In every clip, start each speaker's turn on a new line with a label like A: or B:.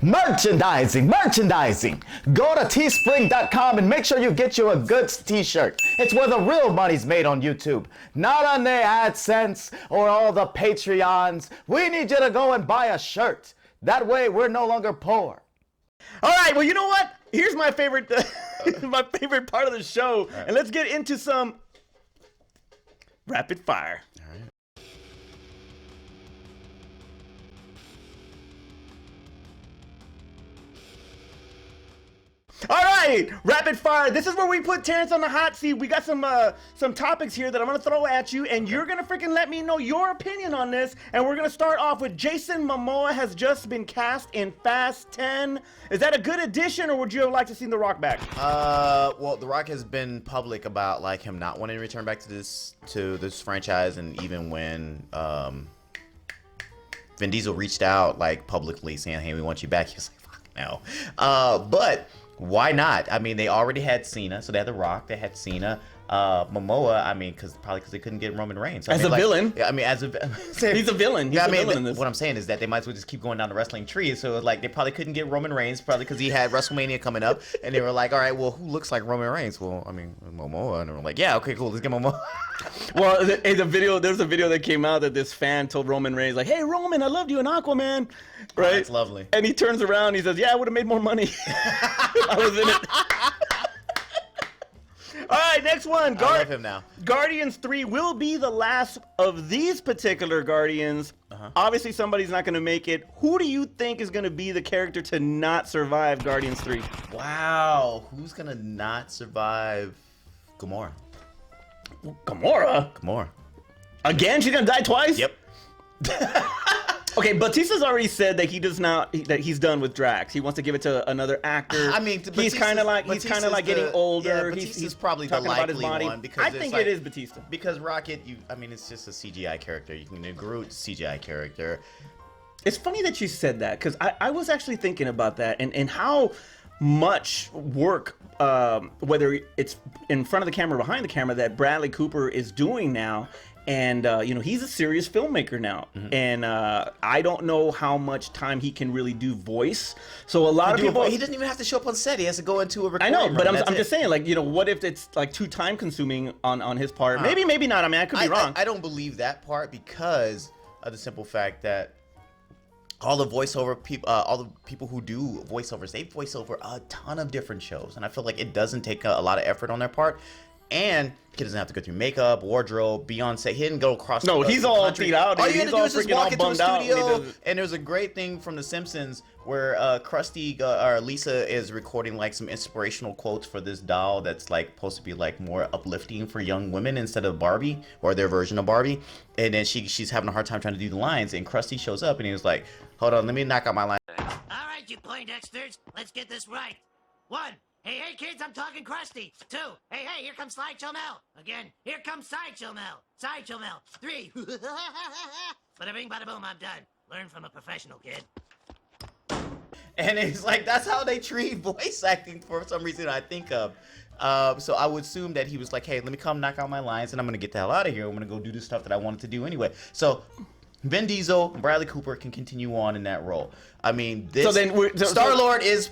A: Merchandising. Go to teespring.com and make sure you get you a good t-shirt. It's where the real money's made on YouTube, not on the AdSense or all the Patreons. We need you to go and buy a shirt. That way we're no longer poor.
B: All right, well, you know what? Here's my favorite my favorite part of the show. Right. And let's get into some rapid fire. All right. All right, rapid fire. This is where we put Terrence on the hot seat. We got some topics here that I'm gonna throw at you, and you're gonna freaking let me know your opinion on this. And we're gonna start off with Jason Momoa has just been cast in Fast 10. Is that a good addition, or would you have liked to see The Rock back?
C: Well, The Rock has been public about like him not wanting to return back to this franchise, and even when Vin Diesel reached out like publicly saying, "Hey, we want you back," he was like, "Fuck no." But why not? I mean, they already had Cena, so they had The Rock, they had Cena. Momoa, I mean, probably because they couldn't get Roman Reigns. So,
B: as a villain.
C: Yeah, I mean,
B: he's a villain. He's a villain in this.
C: What I'm saying is that they might as well just keep going down the wrestling tree. So, like, they probably couldn't get Roman Reigns, probably because he had WrestleMania coming up. And they were like, all right, well, who looks like Roman Reigns? Well, I mean, Momoa. And they were like, yeah, okay, cool, let's get Momoa.
B: Well, there's a video that came out that this fan told Roman Reigns, like, hey, Roman, I loved you in Aquaman. Right?
C: Oh, that's lovely.
B: And he turns around and he says, yeah, I would have made more money. I was in it. All right, next one.
C: I love him now.
B: Guardians 3 will be the last of these particular Guardians. Obviously, somebody's not going to make it. Who do you think is going to be the character to not survive Guardians 3?
C: Wow. Who's going to not survive Gamora?
B: Gamora? Again? She's going to die twice?
C: Yep.
B: Okay, Batista's already said that that he's done with Drax. He wants to give it to another actor.
C: I mean,
B: he's kind of like getting older.
C: Yeah,
B: he's
C: probably the likely one because
B: I think it is Batista.
C: Because Rocket, I mean, it's just a CGI character. You can Groot CGI character.
B: It's funny that you said that because I was actually thinking about that and how much work, whether it's in front of the camera or behind the camera, that Bradley Cooper is doing now. And, he's a serious filmmaker now. Mm-hmm. And I don't know how much time he can really do voice. So a lot of people...
C: He doesn't even have to show up on set. He has to go into a recording
B: I know, but
C: room.
B: I'm just saying, like, what if it's, like, too time-consuming on his part? Maybe not. I mean, I could be wrong.
C: I don't believe that part because of the simple fact that all the voiceover people, all the people who do voiceovers, they voice over a ton of different shows. And I feel like it doesn't take a lot of effort on their part. And he doesn't have to go through makeup, wardrobe, be on set. He didn't go across.
B: No, he's all beat out.
C: All you gotta do is just walk into a studio. And there's a great thing from The Simpsons where Krusty or Lisa is recording like some inspirational quotes for this doll that's like supposed to be like more uplifting for young women instead of Barbie or their version of Barbie. And then she's having a hard time trying to do the lines. And Krusty shows up and he was like, "Hold on, let me knock out my line."
D: All right, you Poindexters, let's get this right. 1. Hey, kids, I'm talking Krusty. 2. Hey, here comes Sideshow Mel. Again, here comes Sideshow Mel. 3. Bada bing, bada boom, I'm done. Learn from a professional, kid.
C: And it's like, that's how they treat voice acting for some reason I think of. So I would assume that he was like, hey, let me come knock out my lines and I'm going to get the hell out of here. I'm going to go do the stuff that I wanted to do anyway. So Vin Diesel and Bradley Cooper can continue on in that role. I mean, Star-Lord is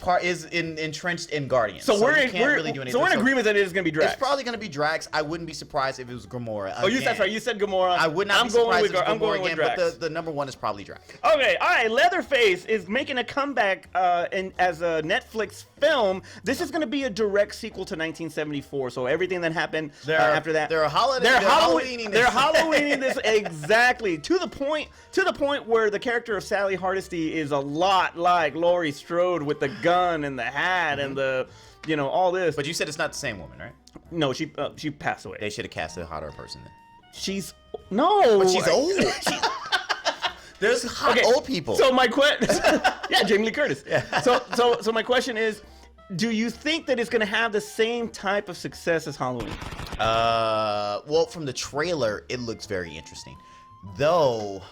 C: entrenched in Guardians.
B: So we're in agreement that it is going to be Drax.
C: It's probably going to be Drax. I wouldn't be surprised if it was Gamora.
B: That's right. You said Gamora.
C: I would not be surprised if it was Gamora again, but the number one is probably Drax.
B: Okay, all right. Leatherface is making a comeback as a Netflix film. This is going to be a direct sequel to 1974. So everything that happened after that.
C: They're Halloweening
B: this exactly to the point where the character of Sally Hardesty is a lot like Laurie Strode with the gun and the hat and the, all this.
C: But you said it's not the same woman, right?
B: No, she passed away.
C: They should have cast a hotter person then.
B: But she's
C: old. There's hot old people.
B: So my question, yeah, Jamie Lee Curtis. Yeah. So my question is, do you think that it's going to have the same type of success as Halloween?
C: Well, from the trailer, it looks very interesting. Though,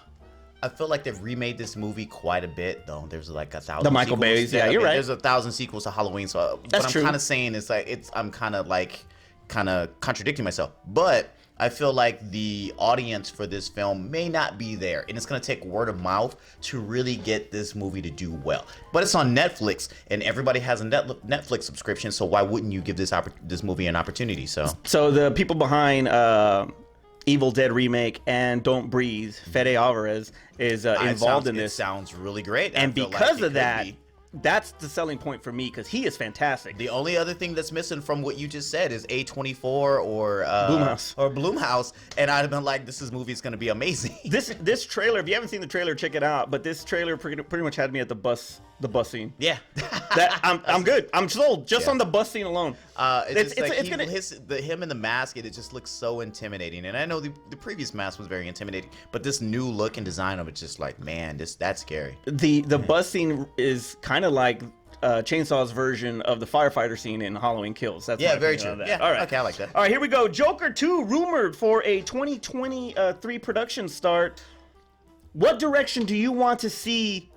C: I feel like they've remade this movie quite a bit. Though there's like 1,000.
B: The Michael Bay's, yeah, you're right.
C: There's 1,000 sequels to Halloween, so
B: that's
C: what I'm kind of saying is like I'm kind of contradicting myself. But I feel like the audience for this film may not be there, and it's going to take word of mouth to really get this movie to do well. But it's on Netflix, and everybody has a Netflix subscription, so why wouldn't you give this movie an opportunity? So
B: the people behind Evil Dead remake and Don't Breathe, Fede Alvarez, is involved in this.
C: It sounds really great.
B: And because of that, that's the selling point for me, because he is fantastic.
C: The only other thing that's missing from what you just said is A24 or Blumhouse, and I'd have been like, this movie is going to be amazing.
B: This trailer, if you haven't seen the trailer, check it out. But this trailer pretty much had me at the bus scene.
C: Yeah,
B: I'm good. I'm sold just on the bus scene alone.
C: Him in the mask, it just looks so intimidating. And I know the previous mask was very intimidating, but this new look and design of it, just like, man, that's scary.
B: The bus scene is kind of like Chainsaw's version of the firefighter scene in Halloween Kills. That's
C: very true. Yeah,
B: all right.
C: Okay, I like that.
B: All right, here we go. Joker 2 rumored for a 2023 production start. What direction do you want to see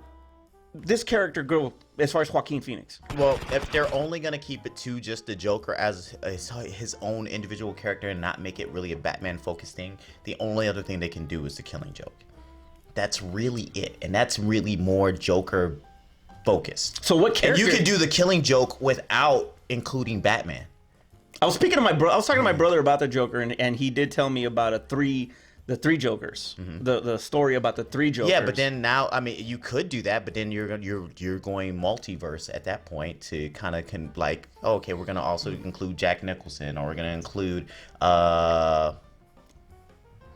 B: this character go as far as Joaquin Phoenix?
C: Well, if they're only going to keep it to just the Joker as his own individual character and not make it really a Batman-focused thing, the only other thing they can do is the Killing Joke. That's really it, and that's really more Joker focused.
B: So what character?
C: And you can do the Killing Joke without including Batman.
B: I was talking to my brother about the Joker, and he did tell me about the three Jokers, the story about the three Jokers.
C: Yeah, but then now, I mean, you could do that, but then you're going multiverse at that point to kind of okay, we're gonna also include Jack Nicholson, or we're gonna include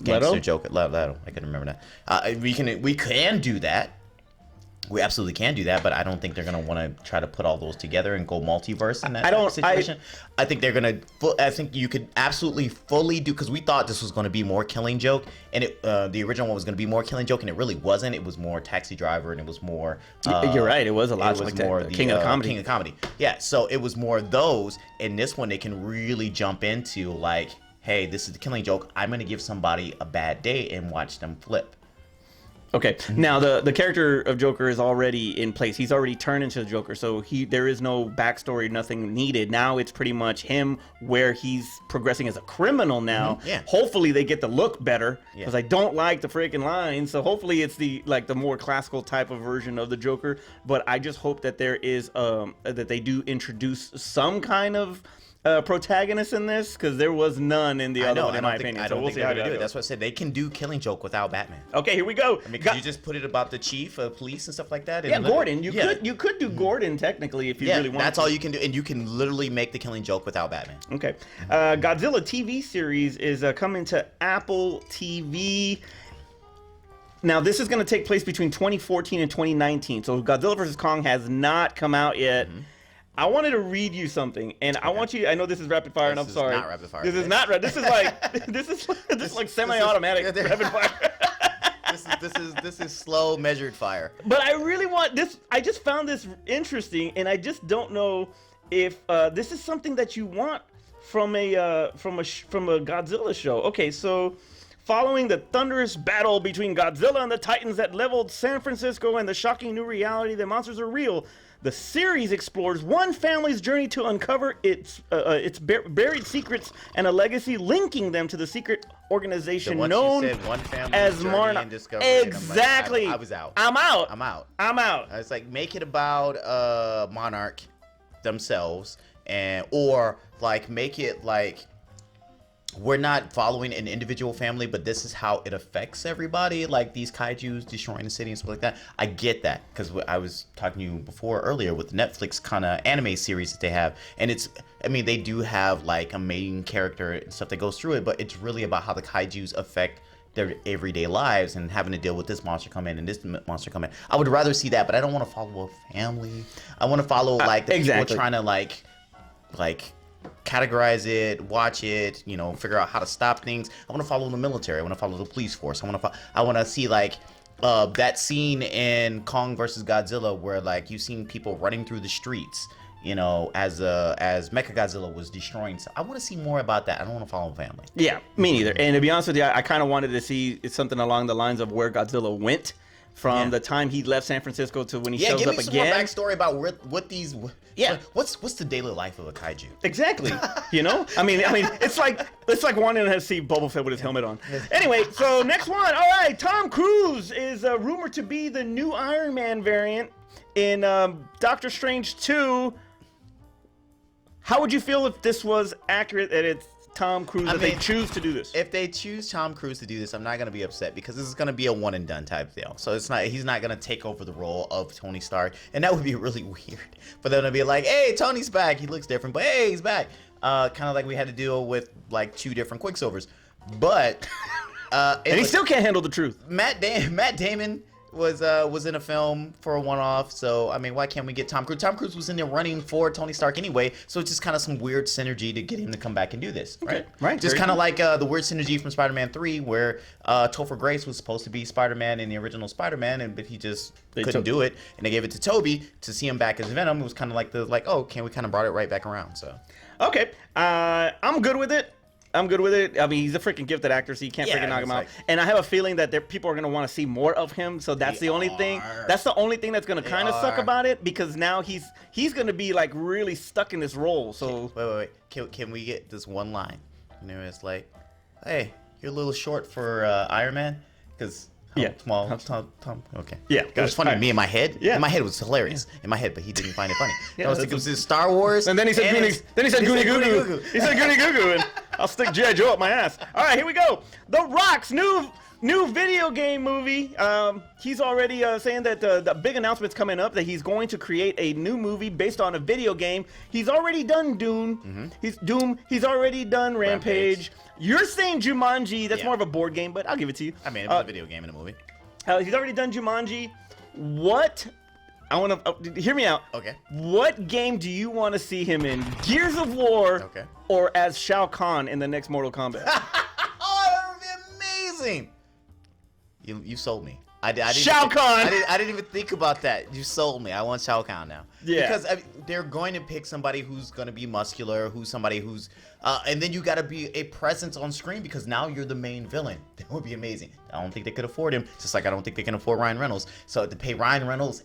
C: Gangster Joker, Leto. I couldn't remember that. We can do that. We absolutely can do that, but I don't think they're gonna want to try to put all those together and go multiverse in that situation. I think they're gonna. I think you could absolutely fully do, because we thought this was going to be more Killing Joke, and the original one was going to be more Killing Joke, and it really wasn't. It was more Taxi Driver, and it was more.
B: You're right. It was a lot more
C: the
B: King of Comedy.
C: King of Comedy. Yeah. So it was more those, and this one they can really jump into like, hey, this is the Killing Joke. I'm gonna give somebody a bad day and watch them flip.
B: Okay, now the character of Joker is already in place. He's already turned into the Joker, so there is no backstory, nothing needed. Now it's pretty much him where he's progressing as a criminal now.
C: Yeah.
B: Hopefully they get to look better, because I don't like the freaking lines. So hopefully it's the more classical type of version of the Joker. But I just hope that there is that they do introduce some kind of protagonist in this, because there was none in the other one, in my opinion.
C: I don't think they're gonna do it. That's what I said. They can do Killing Joke without Batman.
B: Okay, here we go.
C: I mean, could you just put it about the chief of police and stuff like that?
B: Yeah, Gordon. You could do Gordon technically if you really want.
C: That's all you can do, and you can literally make the Killing Joke without Batman.
B: Okay, Godzilla TV series is coming to Apple TV. Now, this is going to take place between 2014 and 2019. So Godzilla vs. Kong has not come out yet. I wanted to read you something, and I want you. I know this is rapid fire, and I'm sorry.
C: Not rapid fire.
B: This is not. This is like this is like semi-automatic rapid fire.
C: This is slow, measured fire.
B: But I really want this. I just found this interesting, and I just don't know if this is something that you want from a Godzilla show. Okay, so following the thunderous battle between Godzilla and the Titans that leveled San Francisco and the shocking new reality that monsters are real, the series explores one family's journey to uncover its buried secrets and a legacy linking them to the secret organization known as Monarch. Exactly.
C: I was out.
B: I'm out.
C: It's like, make it about Monarch themselves, or like make it like, we're not following an individual family, but this is how it affects everybody, like these kaijus destroying the city and stuff like that. I get that, because I was talking to you before earlier with the Netflix kind of anime series that they have, and they do have like a main character and stuff that goes through it, but it's really about how the kaijus affect their everyday lives and having to deal with this monster come in and this monster come in. I would rather see that, but I don't want to follow a family. I want to follow like the people trying to like categorize it, watch it, figure out how to stop things. I want to follow the military. I want to follow the police force. I want to see like that scene in Kong versus Godzilla where like you've seen people running through the streets, as Mechagodzilla was destroying. So I want to see more about that. I don't want to follow a family.
B: Yeah, me neither. And to be honest with you, I kind of wanted to see something along the lines of where Godzilla went from
C: Yeah.
B: the time he left San Francisco to when he
C: Yeah,
B: shows
C: give
B: up
C: me some
B: again.
C: more backstory about what these.
B: Yeah.
C: What's the daily life of a kaiju?
B: Exactly. You know, I mean, it's like wanting to see Boba Fett with his helmet on. Anyway, so next one. All right, Tom Cruise is rumored to be the new Iron Man variant in Doctor Strange 2. How would you feel if this was accurate, that it's Tom Cruise, that they choose to do this?
C: If they choose Tom Cruise to do this, I'm not gonna be upset because this is gonna be a one and done type deal. So he's not gonna take over the role of Tony Stark, and that would be really weird for them to be like, hey, Tony's back. He looks different, but hey, he's back. Kind of like we had to deal with like 2 different Quicksilvers, but
B: And he still can't handle the truth.
C: Matt Damon was in a film for a one-off, so I mean, why can't we get Tom Cruise? Tom Cruise was in the running for Tony Stark anyway, so it's just kind of some weird synergy to get him to come back and do this, right?
B: Right,
C: Just
B: very
C: kind of
B: cool.
C: like the weird synergy from Spider-Man 3, where Topher Grace was supposed to be Spider-Man in the original Spider-Man, but he just couldn't do it, and they gave it to Toby to see him back as Venom. It was kind of like oh, we kind of brought it right back around. So
B: Okay, I'm good with it. I mean, he's a freaking gifted actor, so you can't
C: Yeah,
B: freaking knock him
C: it's
B: out.
C: like-
B: And I have a feeling that people are gonna want to see more of him. So that's the only thing. That's the only thing that's gonna kind of suck
C: are.
B: about it, because now he's gonna be like really stuck in this role. So
C: wait. Can we get this one line? You know, it's like, hey, you're a little short for Iron Man, because small. Tom. Okay.
B: Yeah,
C: It was funny to me in my head.
B: Yeah.
C: In my head it was hilarious. In my head, but he didn't find it funny.
B: Yeah,
C: I was thinking it was his Star Wars.
B: And then he said Goonie.
C: it's-
B: Then he said Goonie Goo
C: Goonie
B: Goo. He said Goonie Goo Goo, and I'll stick G.I. Joe up my ass. All right, here we go. The Rock's new video game movie. He's already saying that the big announcement's coming up, that he's going to create a new movie based on a video game. He's already done Dune. He's already done Rampage. You're saying Jumanji. That's
C: Yeah.
B: more of a board game, but I'll give it to you.
C: I mean, it was a video game and a movie.
B: He's already done Jumanji. What? I want to hear me out.
C: Okay.
B: What game do you want to see him in? Gears of War,
C: Okay.
B: or as Shao Kahn in the next Mortal Kombat?
C: Oh, that would be amazing. You sold me. I didn't
B: Shao Kahn.
C: I didn't even think about that. You sold me. I want Shao Kahn now.
B: Yeah.
C: Because I mean, they're going to pick somebody who's going to be muscular, and then you got to be a presence on screen, because now you're the main villain. That would be amazing. I don't think they could afford him, just like I don't think they can afford Ryan Reynolds. So to pay Ryan Reynolds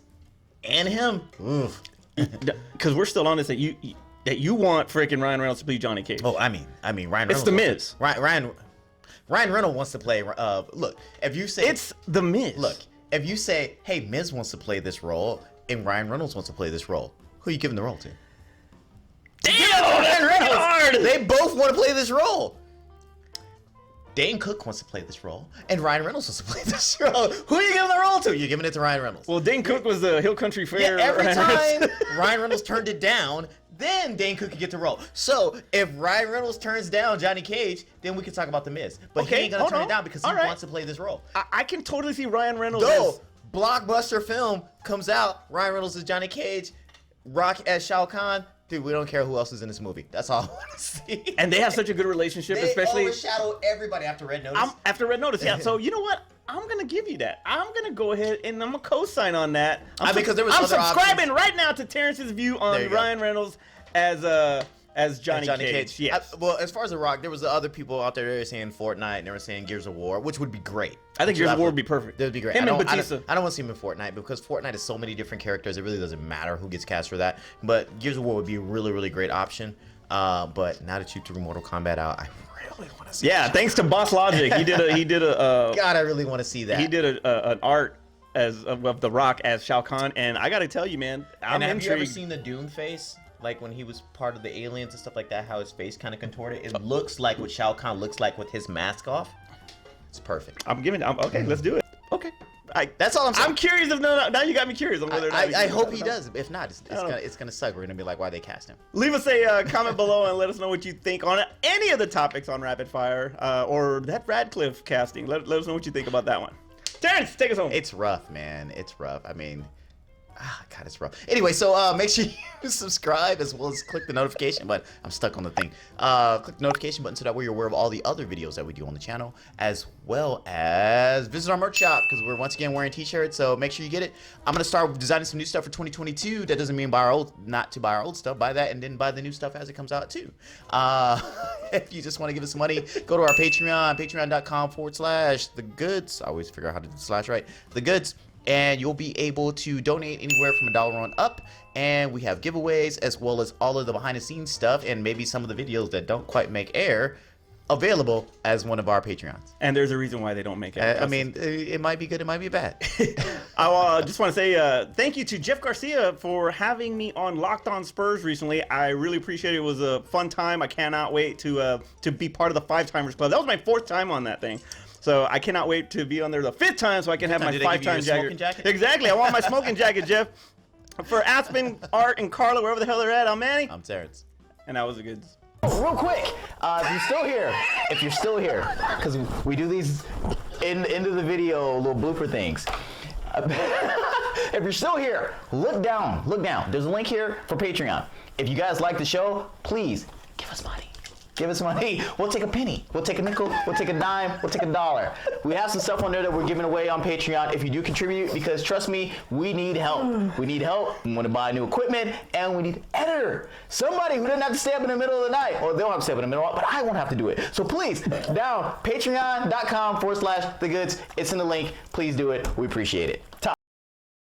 C: and him, oof.
B: Because we're still on this, that you want freaking Ryan Reynolds to be Johnny Cage.
C: Oh, I mean, Ryan Reynolds.
B: It's The Miz.
C: Ryan Reynolds wants to play. Look, if you say
B: It's The Miz.
C: Look, if you say, hey, Miz wants to play this role and Ryan Reynolds wants to play this role, who are you giving the role to?
B: Damn,
C: Ryan
B: that's
C: Reynolds.
B: hard.
C: They both want to play this role. Dane Cook wants to play this role, and Ryan Reynolds wants to play this role. Who are you giving the role to? You're giving it to Ryan Reynolds.
B: Well, Dane Cook was the Hill Country Fair.
C: Yeah, every time Ryan Reynolds turned it down, then Dane Cook could get the role. So if Ryan Reynolds turns down Johnny Cage, then we can talk about The Miz. But he
B: Okay,
C: ain't gonna
B: hold
C: turn
B: on.
C: it down because he
B: All right.
C: wants to play this role.
B: I can totally see Ryan Reynolds.
C: Go! Blockbuster film comes out. Ryan Reynolds is Johnny Cage. Rock as Shao Kahn. Dude, we don't care who else is in this movie. That's all I want to see.
B: And they have such a good relationship,
C: They
B: especially
C: overshadow everybody after Red Notice.
B: after Red Notice. Yeah. So you know what? I'm gonna give you that. I'm gonna go ahead and I'm gonna co-sign on that.
C: Because there was
B: I'm
C: other
B: subscribing
C: options.
B: right now to Terrence's view
C: There
B: on
C: you go.
B: Ryan Reynolds as Johnny Cage. Yes.
C: Well, as far as The Rock, there was the other people out there that were saying Fortnite and they were saying Gears of War, which would be great.
B: I think Gears of War would be perfect.
C: That would be great.
B: Him
C: I
B: and
C: don't- I
B: Batista.
C: don't want to see him in Fortnite because Fortnite is so many different characters. It really doesn't matter who gets cast for that. But Gears of War would be a really, really great option. But now that you threw Mortal Kombat out, I really want to see.
B: Yeah. Thanks to Boss Logic, he did a
C: God, I really want to see that.
B: he did an art of The Rock as Shao Kahn, and I gotta tell you, man, I'm
C: And have
B: intrigued.
C: you ever seen the Dune face? Like when he was part of the aliens and stuff like that, how his face kind of contorted? It looks like what Shao Kahn looks like with his mask off. It's perfect.
B: Okay, let's do it. Okay.
C: That's all I'm saying.
B: I'm curious if now you got me curious on whether or not
C: I hope he does. If not,
B: don't know.
C: it's gonna suck. We're gonna be like, why they cast him?
B: Leave us a comment below and let us know what you think on any of the topics on Rapid Fire or that Radcliffe casting. Let us know what you think about that one. Terrence, take us home.
C: It's rough, man. It's rough. I mean, God, it's rough. Anyway, so make sure you subscribe as well as click the notification button. I'm stuck on the thing. Click the notification button so that way you're aware of all the other videos that we do on the channel, as well as visit our merch shop because we're once again wearing t-shirts. So make sure you get it. I'm gonna start designing some new stuff for 2022. That doesn't mean not to buy our old stuff. Buy that and then buy the new stuff as it comes out too. If you just want to give us some money, go to our Patreon, patreon.com/thegoods. I always figure out how to do the slash right. The goods. and you'll be able to donate anywhere from $1 on up. And we have giveaways as well as all of the behind the scenes stuff and maybe some of the videos that don't quite make air available as one of our Patreons.
B: And there's a reason why they don't make it.
C: I mean, it might be good, it might be bad.
B: I just want to say thank you to Jeff Garcia for having me on Locked On Spurs recently. I really appreciate it. It was a fun time. I cannot wait to be part of the 5-timers club. That was my 4th time on that thing. So I cannot wait to be on there the 5th time so I can have my 5-time jacket. Exactly. I want my smoking jacket, Jeff. For Aspen, Art, and Carla, wherever the hell they're at, I'm Manny.
C: I'm Terrence.
B: And that was a good...
A: Real quick, if you're still here, because we do these into the video little blooper things. If you're still here, look down. There's a link here for Patreon. If you guys like the show, please give us money. Give us money. We'll take a penny. We'll take a nickel. We'll take a dime. We'll take $1. We have some stuff on there that we're giving away on Patreon if you do contribute, because trust me, we need help. We need help. We want to buy new equipment, and we need an editor. Somebody who doesn't have to stay up in the middle of the night. Or they don't have to stay up in the middle, but I won't have to do it. So please, down patreon.com/thegoods. It's in the link. Please do it. We appreciate it.